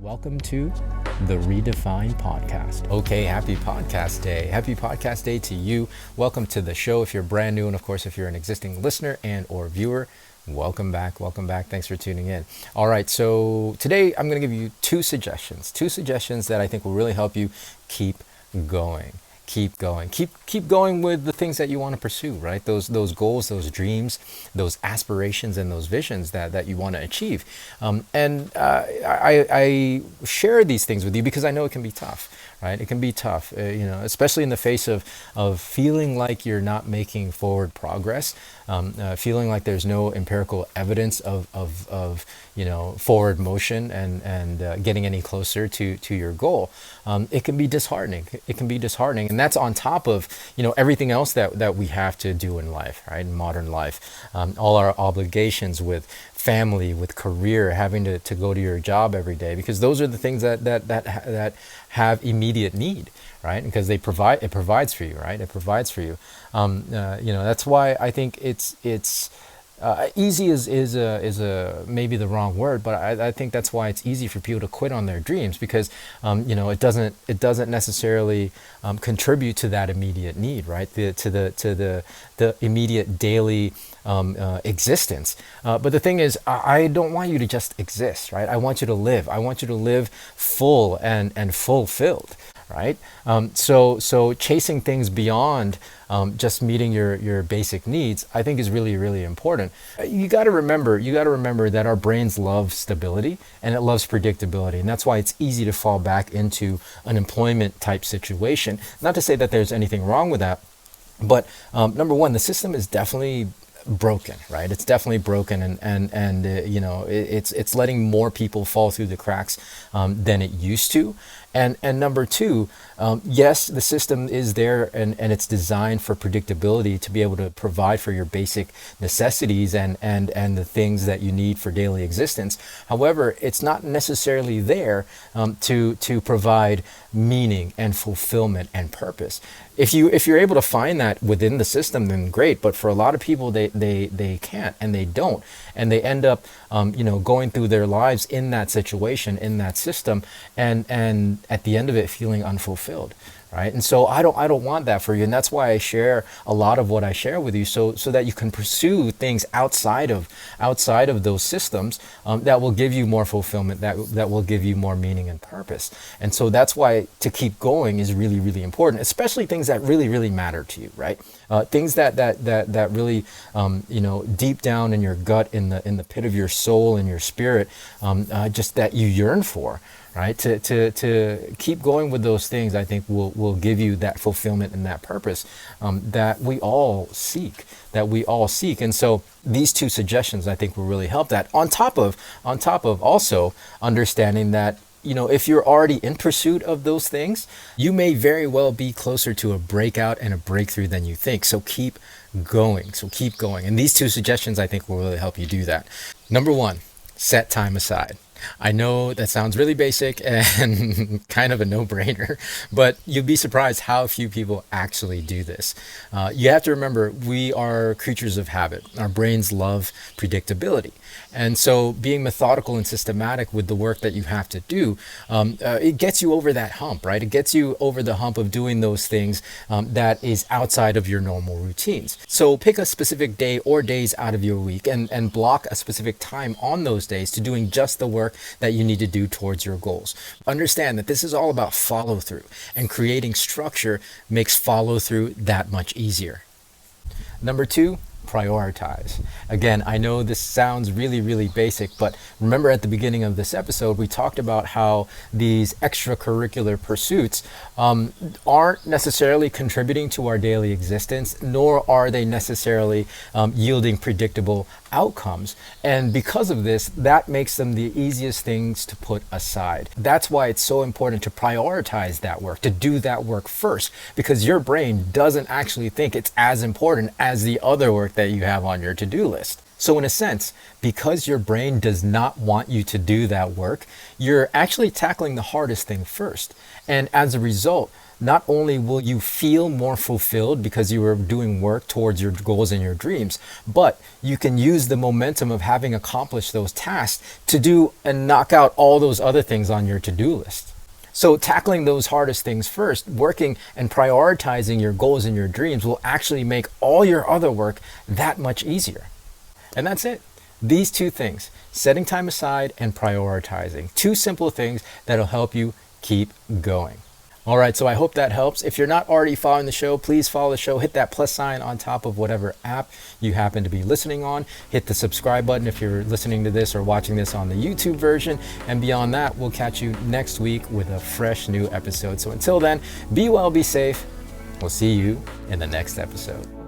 Welcome to the Redefine Podcast. Okay, happy podcast day. Happy podcast day to you. Welcome to the show if you're brand new, and of course, if you're an existing listener and or viewer, welcome back. Welcome back. Thanks for tuning in. All right, so today I'm going to give you two suggestions that I think will really help you keep going. Keep going with the things that you want to pursue, right? Those goals, those dreams, those aspirations, and those visions that you want to achieve. I share these things with you because I know it can be tough, right? It can be tough, especially in the face of feeling like you're not making forward progress, feeling like there's no empirical evidence of forward motion and getting any closer to your goal. It can be disheartening. And that's on top of everything else that we have to do in life, right? In modern life, all our obligations with family, with career, having to go to your job every day, because those are the things that have immediate need, right? Because it provides for you, right? It provides for you. That's why I think it's easy is maybe the wrong word, but I think that's why it's easy for people to quit on their dreams, because it doesn't necessarily contribute to that immediate need, right? To the immediate daily existence. But the thing is, I don't want you to just exist, right? I want you to live. I want you to live full and fulfilled, right? So chasing things beyond just meeting your basic needs, I think, is really, really important. You got to remember that our brains love stability and it loves predictability, and that's why it's easy to fall back into an employment type situation. Not to say that there's anything wrong with that, but number one, the system is definitely broken, right? It's definitely broken, and it's letting more people fall through the cracks than it used to. And number two, yes, the system is there and it's designed for predictability, to be able to provide for your basic necessities and the things that you need for daily existence. However, it's not necessarily there to provide meaning and fulfillment and purpose. If you're able to find that within the system, then great. But for a lot of people, they can't, and they don't, and they end up going through their lives in that situation, in that system, and at the end of it feeling unfulfilled, right? And so I don't want that for you, and that's why I share a lot of what I share with you, so that you can pursue things outside of those systems that will give you more fulfillment, that will give you more meaning and purpose. And so that's why to keep going is really, really important, especially things that really, really matter to you, right? Things that really deep down in your gut, in the pit of your soul and your spirit, just that you yearn for. Right, to keep going with those things, I think will give you that fulfillment and that purpose that we all seek. And so these two suggestions, I think, will really help that. On top of also understanding that if you're already in pursuit of those things, you may very well be closer to a breakout and a breakthrough than you think. So keep going. And these two suggestions, I think, will really help you do that. Number one, set time aside. I know that sounds really basic and kind of a no-brainer, but you'll be surprised how few people actually do this. You have to remember, we are creatures of habit. Our brains love predictability. And so being methodical and systematic with the work that you have to do, it gets you over that hump, right? It gets you over the hump of doing those things that is outside of your normal routines. So pick a specific day or days out of your week and block a specific time on those days to doing just the work that you need to do towards your goals. Understand that this is all about follow through, and creating structure makes follow through that much easier. Number two, prioritize. Again, I know this sounds really, really basic, but remember at the beginning of this episode, we talked about how these extracurricular pursuits aren't necessarily contributing to our daily existence, nor are they necessarily yielding predictable outcomes. And because of this, that makes them the easiest things to put aside. That's why it's so important to prioritize that work, to do that work first, because your brain doesn't actually think it's as important as the other work that you have on your to-do list. So in a sense, because your brain does not want you to do that work, you're actually tackling the hardest thing first. And as a result, not only will you feel more fulfilled because you are doing work towards your goals and your dreams, but you can use the momentum of having accomplished those tasks to do and knock out all those other things on your to-do list. So tackling those hardest things first, working and prioritizing your goals and your dreams will actually make all your other work that much easier. And that's it. These two things, setting time aside and prioritizing, two simple things that'll help you keep going. All right, so I hope that helps. If you're not already following the show, please follow the show. Hit that plus sign on top of whatever app you happen to be listening on. Hit the subscribe button if you're listening to this or watching this on the YouTube version. And beyond that, we'll catch you next week with a fresh new episode. So until then, be well, be safe. We'll see you in the next episode.